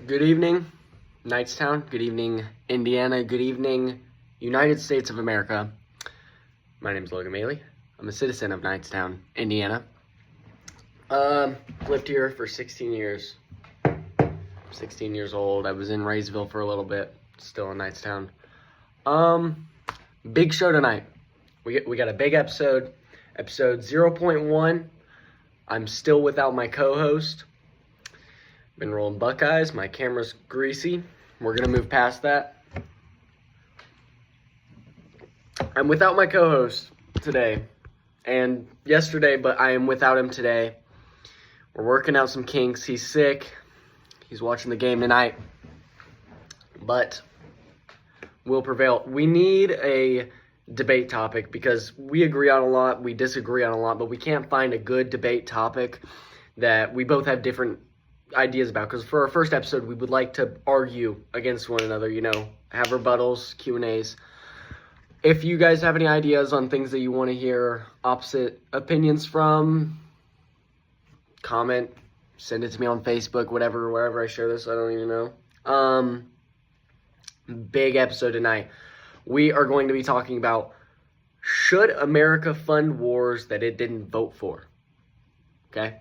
Good evening, Knightstown. Good evening, Indiana. Good evening, United States of America. My name is Logan. I'm a citizen of Knightstown, Indiana. Lived here for 16 years. 16 years old. I was in Raysville for a little bit. Still in Knightstown. Big show tonight. We got a big episode. Episode 0.1. I'm still without my co-host. Been rolling Buckeyes. My camera's greasy. We're going to move past that. I'm without my co-host today and yesterday, but I am without him today. We're working out some kinks. He's sick. He's watching the game tonight. But we'll prevail. We need a debate topic because we agree on a lot, we disagree on a lot, but we can't find a good debate topic that we both have different ideas about, because for our first episode we would like to argue against one another, have rebuttals, Q&As. If you guys have any ideas on things that you want to hear opposite opinions from, comment, send it to me on Facebook, wherever I share this, I don't even know. Big episode tonight. We are going to be talking about, should America fund wars that it didn't vote for? Okay?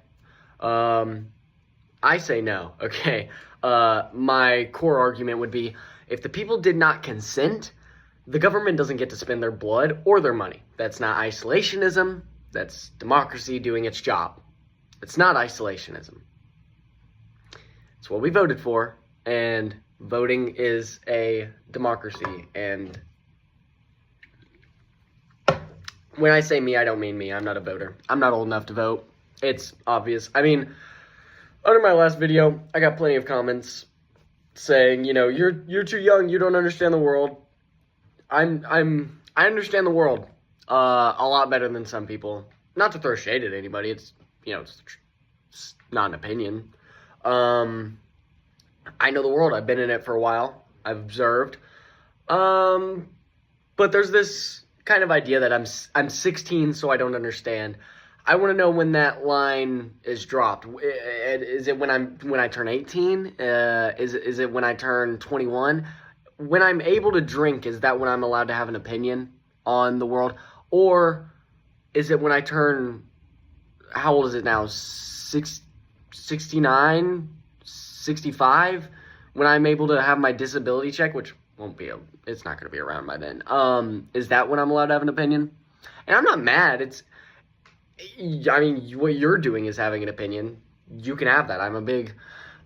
I say no, okay? My core argument would be, if the people did not consent, the government doesn't get to spend their blood or their money. That's not isolationism. That's democracy doing its job. It's not isolationism. It's what we voted for, and voting is a democracy. And when I say me, I don't mean me. I'm not a voter. I'm not old enough to vote. It's obvious. I mean, under my last video, I got plenty of comments saying, you're too young, you don't understand the world. I understand the world a lot better than some people. Not to throw shade at anybody. It's it's not an opinion. I know the world. I've been in it for a while. I've observed. But there's this kind of idea that I'm 16, so I don't understand. I want to know when that line is dropped. Is it when I turn 18? Is it when I turn 21? When I'm able to drink, is that when I'm allowed to have an opinion on the world? Or is it when I turn, how old is it now? 69? 65? When I'm able to have my disability check, which it's not going to be around by then. Is that when I'm allowed to have an opinion? And I'm not mad. What you're doing is having an opinion. You can have that. I'm a big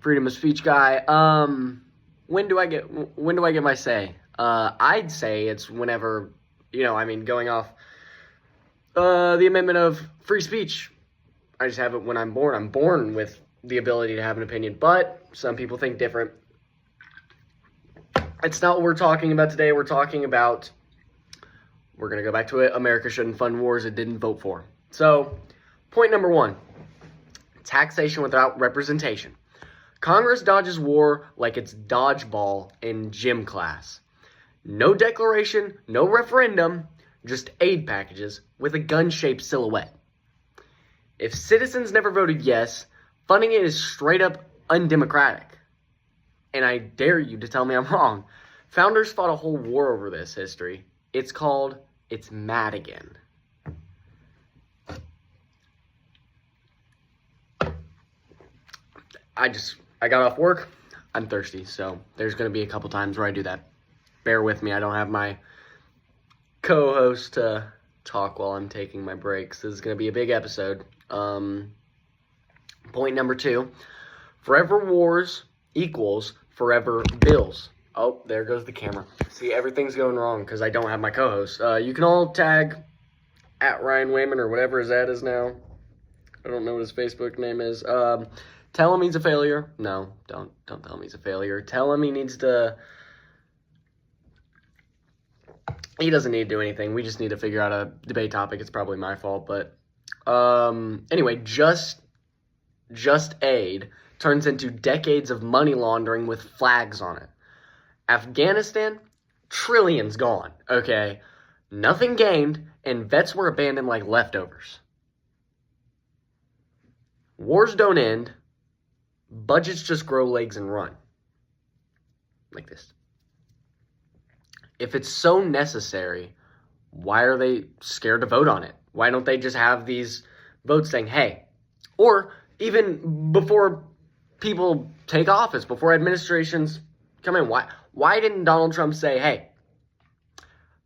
freedom of speech guy. When do I get my say? I'd say it's whenever, going off the amendment of free speech. I just have it when I'm born. I'm born with the ability to have an opinion, but some people think different. It's not what we're talking about today. We're going to go back to it. America shouldn't fund wars it didn't vote for. So, point number 1, taxation without representation. Congress dodges war like it's dodgeball in gym class. No declaration, no referendum, just aid packages with a gun-shaped silhouette. If citizens never voted yes, funding it is straight up undemocratic. And I dare you to tell me I'm wrong. Founders fought a whole war over this history. It's Madigan. I got off work. I'm thirsty, so there's going to be a couple times where I do that. Bear with me. I don't have my co-host to talk while I'm taking my breaks. This is going to be a big episode. Point number 2, forever wars equals forever bills. Oh, there goes the camera. See, everything's going wrong because I don't have my co-host. You can all tag at Ryan Wayman or whatever his ad is now. I don't know what his Facebook name is. Tell him he's a failure. No, don't tell him he's a failure. Tell him he doesn't need to do anything. We just need to figure out a debate topic. It's probably my fault, but anyway, just aid turns into decades of money laundering with flags on it. Afghanistan, trillions gone, okay? Nothing gained, and vets were abandoned like leftovers. Wars don't end. Budgets just grow legs and run. like this. If it's so necessary, why are they scared to vote on it? Why don't they just have these votes saying, hey, or even before people take office, before administrations come in, why didn't Donald Trump say, hey,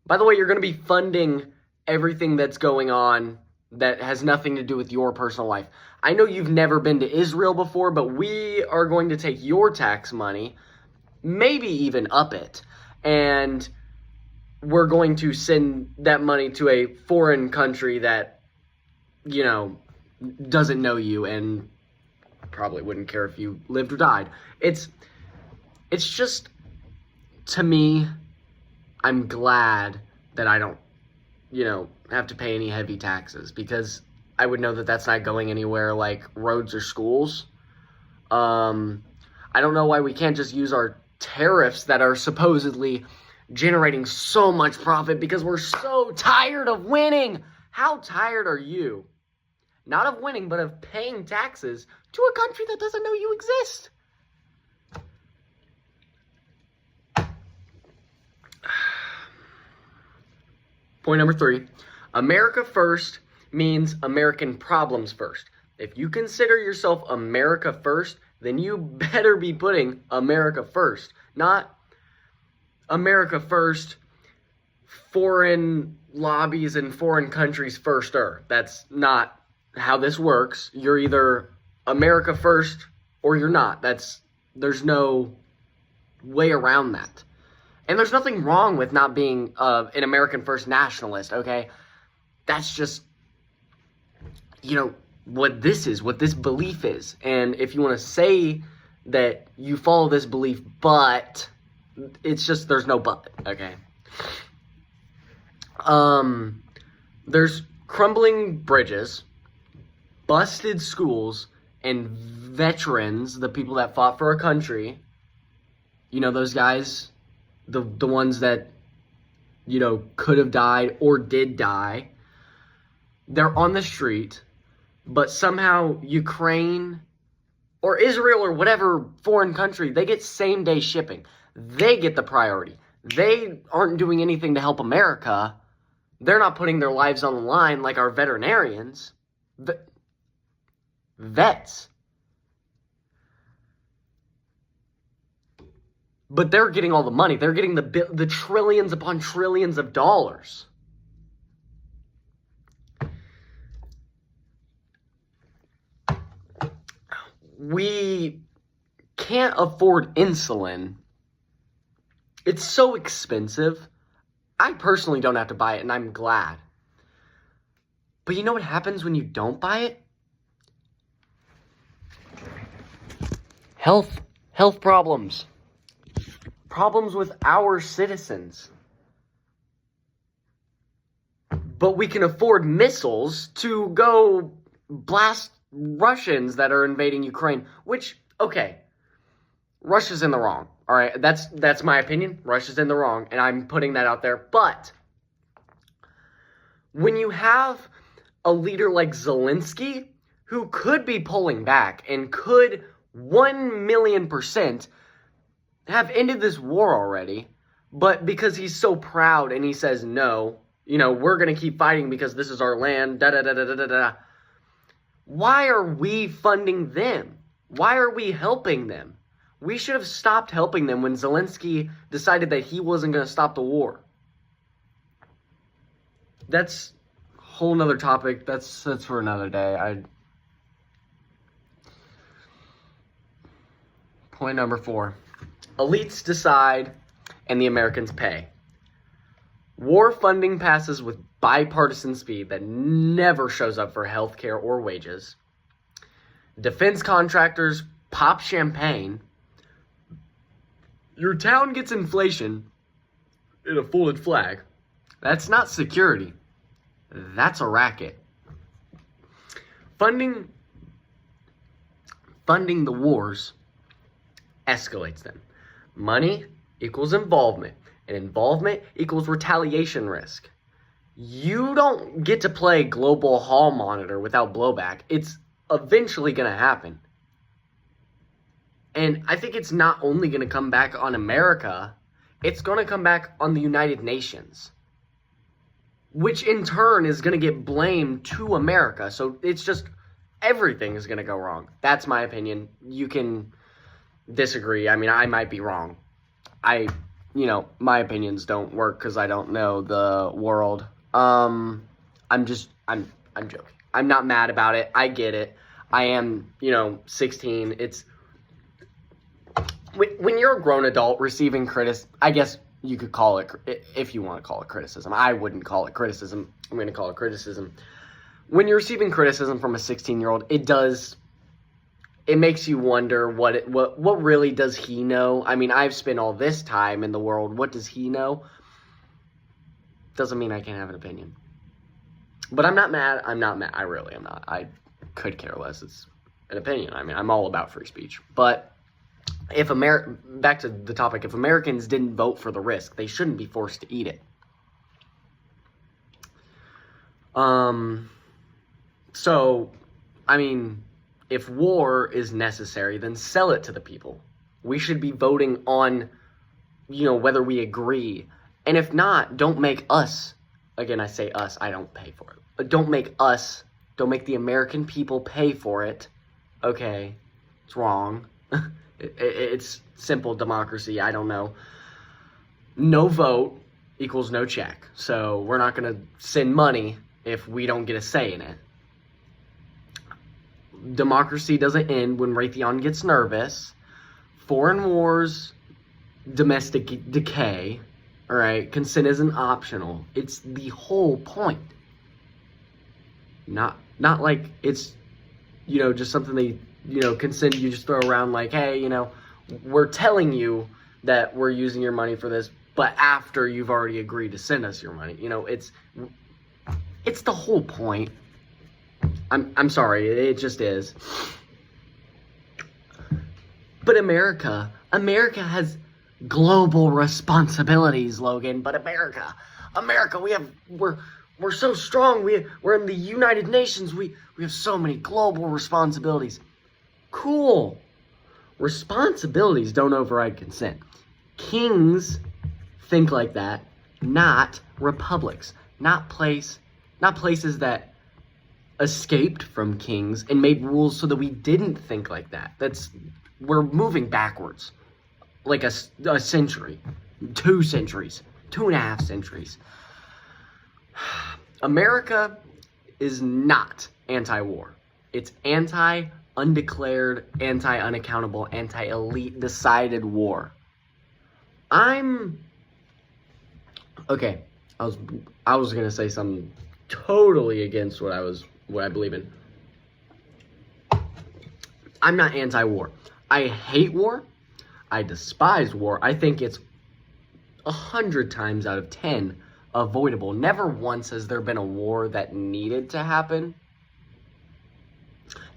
by the way, you're going to be funding everything that's going on that has nothing to do with your personal life. I know you've never been to Israel before, but we are going to take your tax money, maybe even up it, and we're going to send that money to a foreign country that, doesn't know you and probably wouldn't care if you lived or died. It's just, to me, I'm glad that I don't, have to pay any heavy taxes, because I would know that that's not going anywhere like roads or schools. I don't know why we can't just use our tariffs that are supposedly generating so much profit because we're so tired of winning. How tired are you? Not of winning, but of paying taxes to a country that doesn't know you exist. Point number 3, America first means American problems first. If you consider yourself America first, then you better be putting America first, not America first, foreign lobbies and foreign countries firster. That's not how this works. You're either America first or you're not. There's no way around that. And there's nothing wrong with not being an American first nationalist, okay? That's just, what this is, what this belief is. And if you want to say that you follow this belief, but it's just, there's no but, okay? There's crumbling bridges, busted schools, and veterans, the people that fought for our country. Those guys, the ones that, could have died or did die. They're on the street, but somehow Ukraine or Israel or whatever foreign country, they get same-day shipping. They get the priority. They aren't doing anything to help America. They're not putting their lives on the line like our veterinarians. Vets. But they're getting all the money. They're getting the trillions upon trillions of dollars. We can't afford insulin. It's so expensive. I personally don't have to buy it, and I'm glad. But you know what happens when you don't buy it? Health problems. Problems with our citizens. But we can afford missiles to go blast Russians that are invading Ukraine, which, okay, Russia's in the wrong, all right? That's my opinion. Russia's in the wrong, and I'm putting that out there. But when you have a leader like Zelensky, who could be pulling back and could 1,000,000% have ended this war already, but because he's so proud and he says, no, we're going to keep fighting because this is our land, da-da-da-da-da-da. Why are we funding them? Why are we helping them? We should have stopped helping them when Zelensky decided that he wasn't going to stop the war. That's a whole nother topic. That's for another day. Point number 4. Elites decide and the Americans pay. War funding passes with bipartisan speed that never shows up for health care or wages. Defense contractors pop champagne. Your town gets inflation in a folded flag. That's not security. That's a racket. Funding the wars escalates them. Money equals involvement, and involvement equals retaliation risk. You don't get to play global hall monitor without blowback. It's eventually going to happen. And I think it's not only going to come back on America, it's going to come back on the United Nations, which in turn is going to get blamed to America. So it's just everything is going to go wrong. That's my opinion. You can disagree. I mean, I might be wrong. My opinions don't work because I don't know the world. I'm joking. I'm not mad about it. I get it. I am, 16. It's when you're a grown adult receiving I guess you could call it, if you want to call it criticism. I wouldn't call it criticism. I'm going to call it criticism. When you're receiving criticism from a 16-year-old, it makes you wonder what really does he know? I mean, I've spent all this time in the world. What does he know? Doesn't mean I can't have an opinion. But I'm not mad. I really am not. I could care less. It's an opinion. I mean, I'm all about free speech. But back to the topic, if Americans didn't vote for the risk, they shouldn't be forced to eat it. So, I mean, if war is necessary, then sell it to the people. We should be voting on, whether we agree. And if not, don't make us, again, I say us, I don't pay for it. But don't make the American people pay for it. Okay, it's wrong. It's simple democracy, I don't know. No vote equals no check. So we're not going to send money if we don't get a say in it. Democracy doesn't end when Raytheon gets nervous. Foreign wars, domestic decay. All right, consent isn't optional. It's the whole point. Not like it's, just something they, consent you just throw around like, hey, we're telling you that we're using your money for this, but after you've already agreed to send us your money. It's the whole point. I'm sorry, it just is. But America has global responsibilities, Logan. But America, we're so strong. We're in the United Nations. We have so many global responsibilities. Cool. Responsibilities don't override consent. Kings think like that, not republics, not places that escaped from kings and made rules so that we didn't think like that. We're moving backwards like a century, 2 centuries, 2.5 centuries. America is not anti-war. It's anti-undeclared, anti-unaccountable, anti-elite decided war. Okay, I was gonna say something totally against what I believe in. I'm not anti-war. I hate war. I despise war. I think it's 100 times out of 10 avoidable. Never once has there been a war that needed to happen.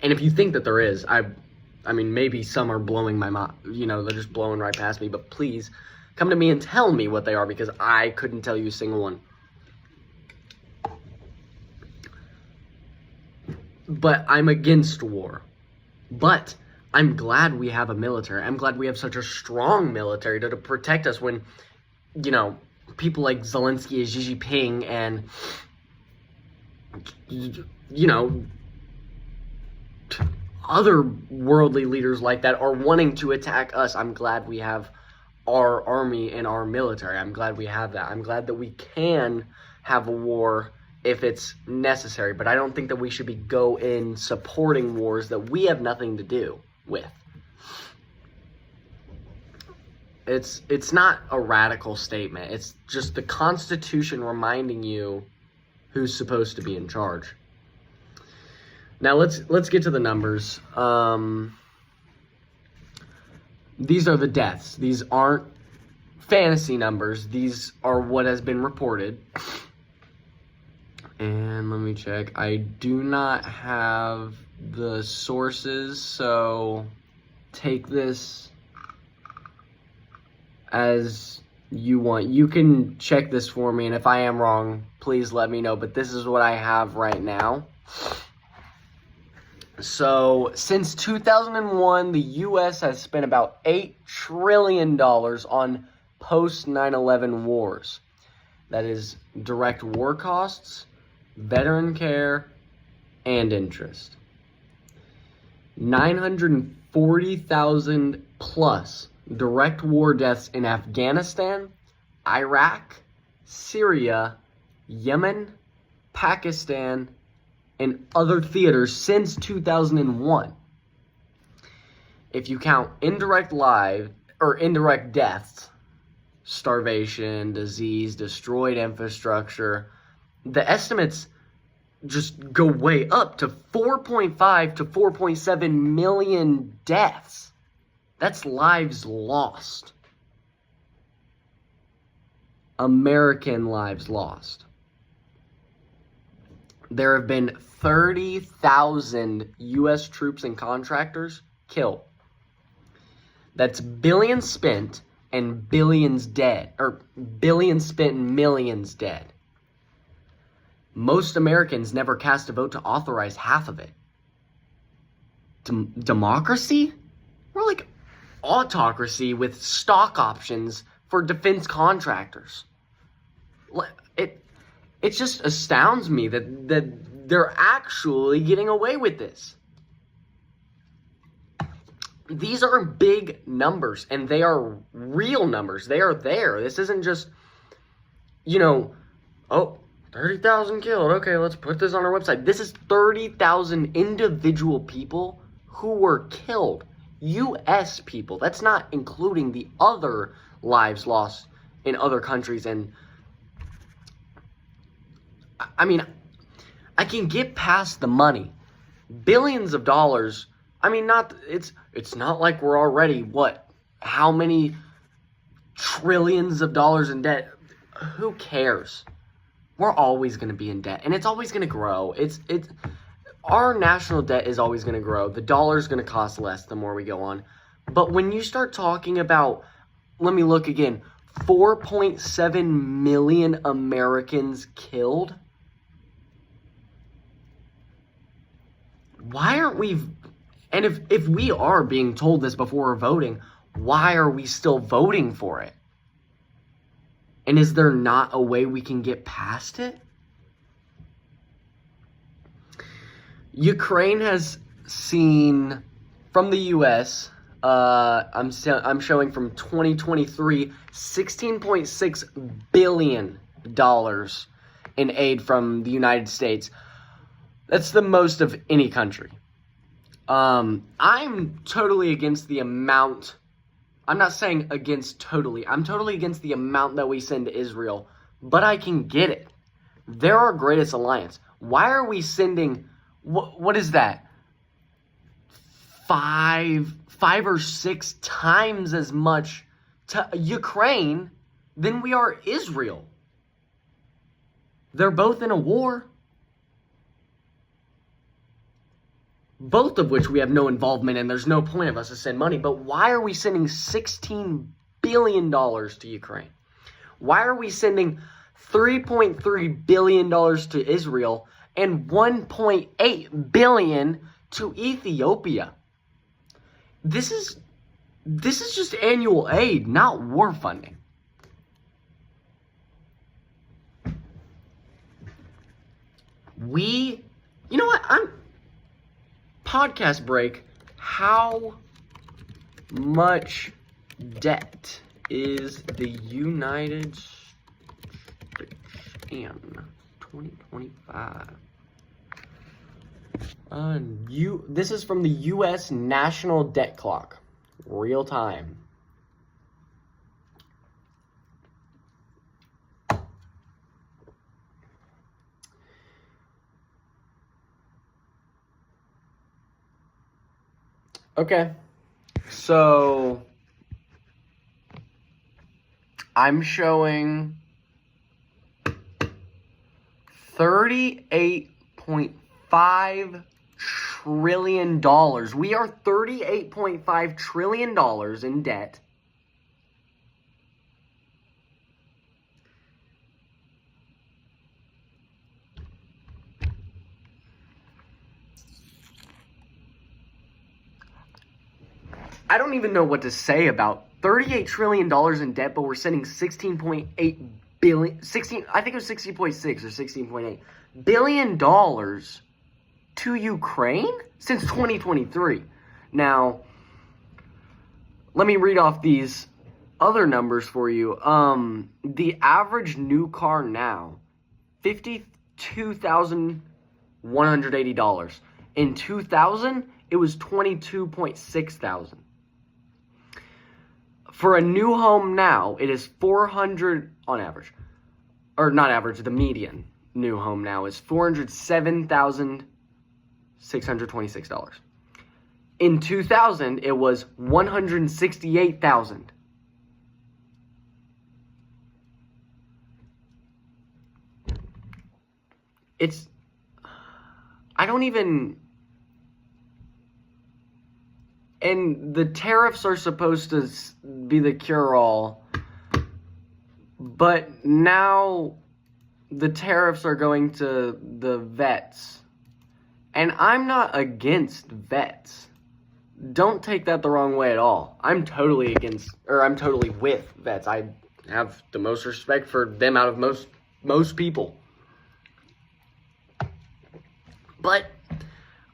And if you think that there is, I mean, maybe some are blowing my mind. They're just blowing right past me. But please come to me and tell me what they are, because I couldn't tell you a single one. But I'm against war. But I'm glad we have a military. I'm glad we have such a strong military to protect us when, people like Zelensky and Xi Jinping and, other worldly leaders like that are wanting to attack us. I'm glad we have our army and our military. I'm glad we have that. I'm glad that we can have a war if it's necessary, but I don't think that we should be go in supporting wars that we have nothing to do with. It's not a radical statement. It's just the Constitution reminding you who's supposed to be in charge. Now let's get to the numbers. These are the deaths. These aren't fantasy numbers. These are what has been reported. And let me check. I do not have the sources, so take this as you want. You can check this for me, and if I am wrong, please let me know. But this is what I have right now. So, since 2001, the U.S. has spent about $8 trillion on post-9/11 wars. That is direct war costs, veteran care, and interest. 940,000 plus direct war deaths in Afghanistan, Iraq, Syria, Yemen, Pakistan, and other theaters since 2001. If you count indirect deaths, starvation, disease, destroyed infrastructure, the estimates just go way up to 4.5 to 4.7 million deaths. That's lives lost. American lives lost. There have been 30,000 U.S. troops and contractors killed. That's billions spent and billions dead, or billions spent and millions dead. Most Americans never cast a vote to authorize half of it. Democracy? We're like autocracy with stock options for defense contractors. It just astounds me that they're actually getting away with this. These are big numbers, and they are real numbers. They are there. This isn't just, 30,000 killed. Okay, let's put this on our website. This is 30,000 individual people who were killed. U.S. people. That's not including the other lives lost in other countries. And I mean, I can get past the money. Billions of dollars. I mean, it's not like we're already, how many trillions of dollars in debt? Who cares? We're always going to be in debt, and it's always going to grow. Our national debt is always going to grow. The dollar's going to cost less the more we go on. But when you start talking about, let me look again, 4.7 million Americans killed. Why aren't we, and if we are being told this before we're voting, why are we still voting for it? And is there not a way we can get past it? Ukraine has seen, from the U.S., I'm showing from 2023, $16.6 billion in aid from the United States. That's the most of any country. I'm totally against the amount. I'm not saying against totally. I'm totally against the amount that we send to Israel, but I can get it. They're our greatest alliance. Why are we sending, what is that? Five or six times as much to Ukraine than we are Israel. They're both in a war. Both of which we have no involvement in. There's no point of us to send money. But why are we sending $16 billion to Ukraine? Why are we sending $3.3 billion to Israel and $1.8 billion to Ethiopia? This is just annual aid, not war funding. You know what? Podcast break. How much debt is the United States in 2025? This is from the U.S. National Debt Clock. Real time. Okay, so I'm showing $38.5 trillion. We are $38.5 trillion in debt. I don't even know what to say about $38 trillion in debt, but we're sending 16.8 billion, 16, I think it was 16.6 or 16.8 billion dollars to Ukraine since 2023. Now, let me read off these other numbers for you. The average new car now, $52,180. In 2000, it was $22.6 thousand. For a new home now, it is 400 on average, or not average. The median new home now is $407,626. In 2000, it was $168,000. I don't even. And the tariffs are supposed to be the cure-all, but now the tariffs are going to the vets. And I'm not against vets. Don't take that the wrong way at all. I'm totally with vets. I have the most respect for them out of most people. But,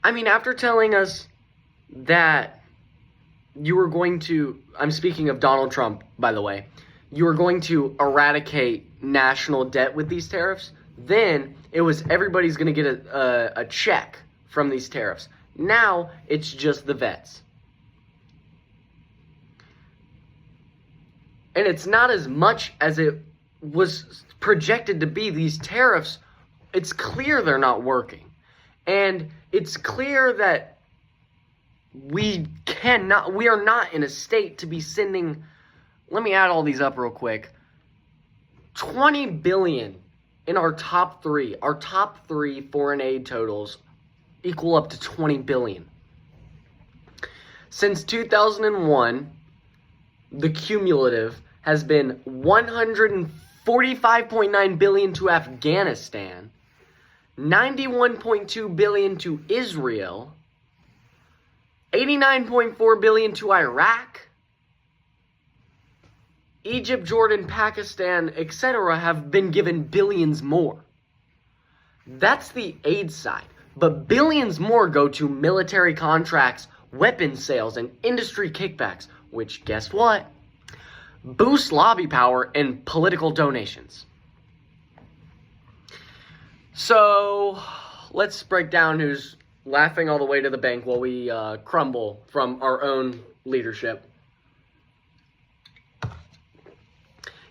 I mean, after telling us that you were going to, I'm speaking of Donald Trump, by the way, you were going to eradicate national debt with these tariffs, then it was everybody's going to get a check from these tariffs. Now, it's just the vets. And it's not as much as it was projected to be. These tariffs, it's clear they're not working. And it's clear that we are not in a state to be sending, let me add all these up real quick, 20 billion in our top three foreign aid totals equal up to 20 billion. Since 2001, the cumulative has been 145.9 billion to Afghanistan, 91.2 billion to Israel, 89.4 billion to Iraq. Egypt, Jordan, Pakistan, etc. have been given billions more. That's the aid side. But billions more go to military contracts, weapons sales, and industry kickbacks, which, guess what? Boost lobby power and political donations. So, let's break down who's laughing all the way to the bank while we crumble from our own leadership.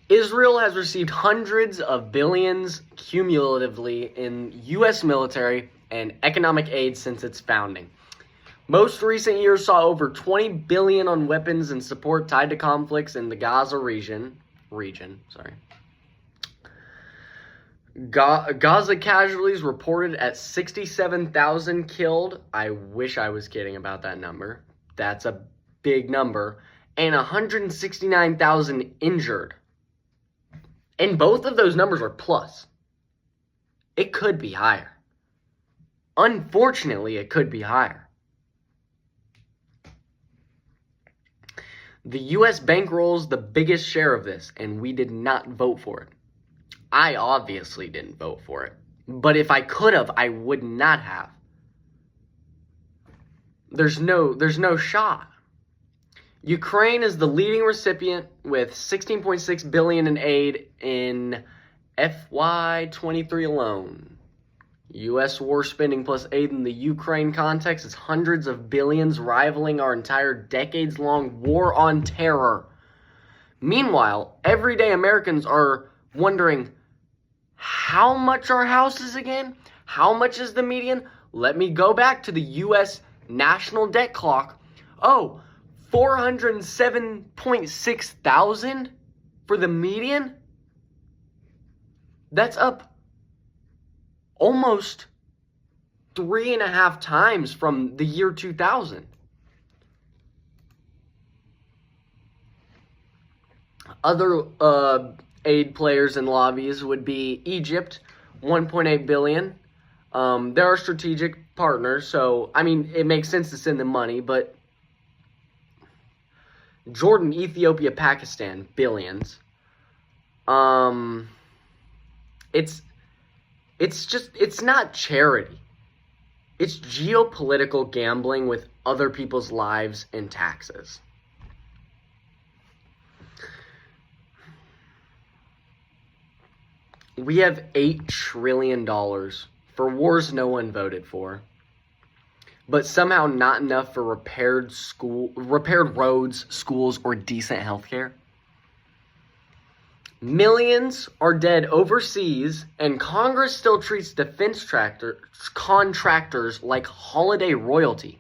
Israel has received hundreds of billions cumulatively in U.S. military and economic aid since its founding. Most recent years saw over 20 billion on weapons and support tied to conflicts in the Gaza region. Gaza casualties reported at 67,000 killed. I wish I was kidding about that number. That's a big number. And 169,000 injured. And both of those numbers are plus. It could be higher. Unfortunately, it could be higher. The U.S. bankrolls the biggest share of this, and we did not vote for it. I obviously didn't vote for it. But if I could have, I would not have. There's no shot. Ukraine is the leading recipient with 16.6 billion in aid in FY23 alone. U.S. war spending plus aid in the Ukraine context is hundreds of billions, rivaling our entire decades-long war on terror. Meanwhile, everyday Americans are wondering, how much are houses again? How much is the median? Let me go back to the U.S. national debt clock. Oh, 407.6 thousand for the median? That's up almost 3.5 times from the year 2000. Other aid players and lobbies would be Egypt, 1.8 billion. They're our strategic partners, so I mean it makes sense to send them money, but Jordan, Ethiopia, Pakistan, billions. It's not charity. It's geopolitical gambling with other people's lives and taxes. We have $8 trillion for wars no one voted for, but somehow not enough for repaired roads, schools, or decent health care. Millions are dead overseas, and Congress still treats defense contractors like holiday royalty.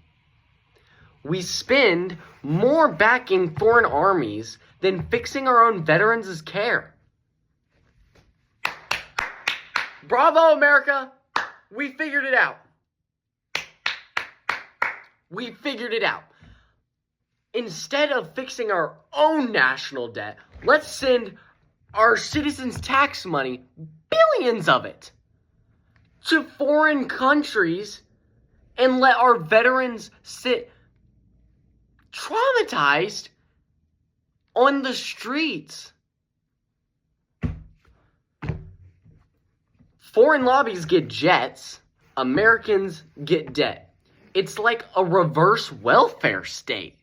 We spend more backing foreign armies than fixing our own veterans' care. Bravo, America! We figured it out. We figured it out. Instead of fixing our own national debt, let's send our citizens' tax money, billions of it, to foreign countries and let our veterans sit traumatized on the streets. Foreign lobbies get jets, Americans get debt. It's like a reverse welfare state.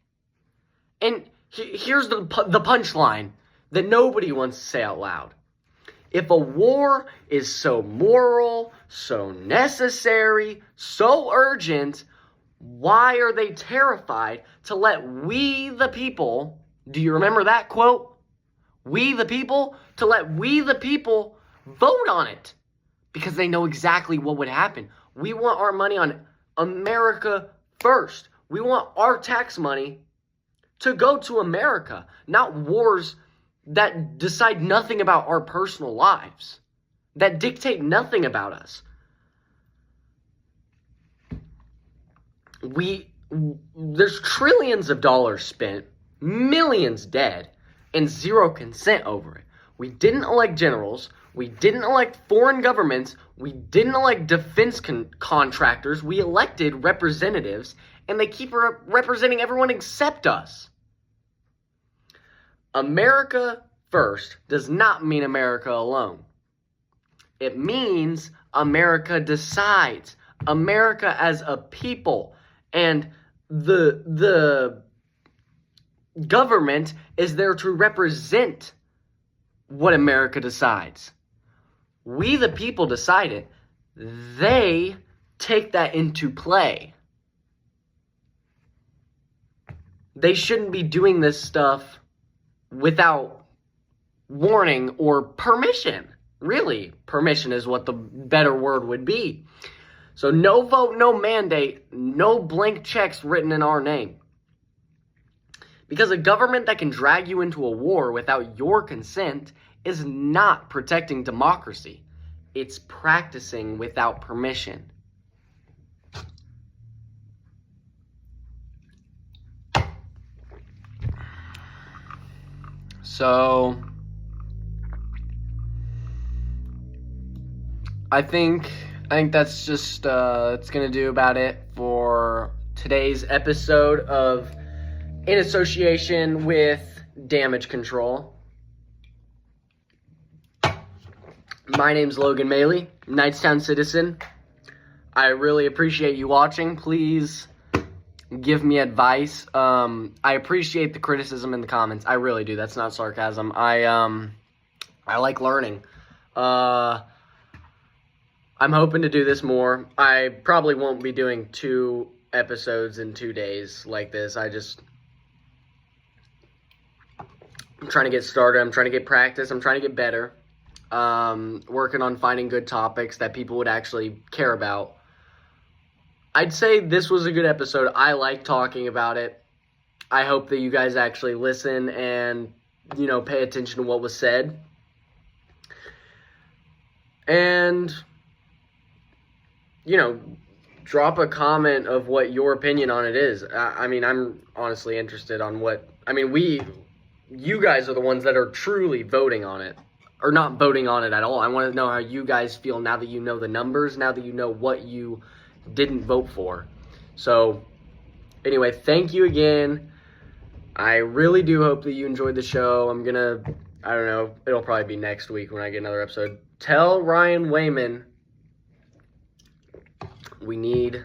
And here's the punchline that nobody wants to say out loud. If a war is so moral, so necessary, so urgent, why are they terrified to let we the people, do you remember that quote? We the people, to let we the people vote on it. Because they know exactly what would happen. We want our money on America first. We want our tax money to go to America, not wars that decide nothing about our personal lives, that dictate nothing about us. There's trillions of dollars spent, millions dead, and zero consent over it. We didn't elect generals. We didn't elect foreign governments. We didn't elect defense contractors. We elected representatives, and they keep representing everyone except us. America first does not mean America alone. It means America decides. America as a people. And the government is there to represent what America decides. We the people decide it. They take that into play. They shouldn't be doing this stuff without warning or permission. Really, permission is what the better word would be. So no vote, no mandate, no blank checks written in our name. Because a government that can drag you into a war without your consent is not protecting democracy. It's practicing without permission. So, I think that's just it's gonna do about it for today's episode of In Association with Damage Control. My name's Logan Maley, Knightstown citizen. I really appreciate you watching. Please give me advice. I appreciate the criticism in the comments. I really do. That's not sarcasm. I like learning. I'm hoping to do this more. I probably won't be doing 2 episodes in 2 days like this. I'm trying to get started. I'm trying to get practice. I'm trying to get better. Working on finding good topics that people would actually care about. I'd say this was a good episode. I like talking about it. I hope that you guys actually listen and, pay attention to what was said. And, drop a comment of what your opinion on it is. I'm honestly interested on you guys are the ones that are truly voting on it. Or not voting on it at all. I want to know how you guys feel now that you know the numbers, now that you know what you didn't vote for. So, anyway, thank you again. I really do hope that you enjoyed the show. I don't know, it'll probably be next week when I get another episode. Tell Ryan Wayman we need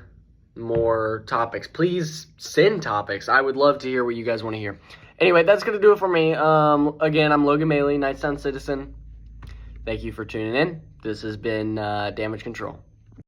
more topics. Please send topics. I would love to hear what you guys want to hear. Anyway, that's going to do it for me. Again, I'm Logan Maley, Nightstown Citizen. Thank you for tuning in. This has been Damage Control.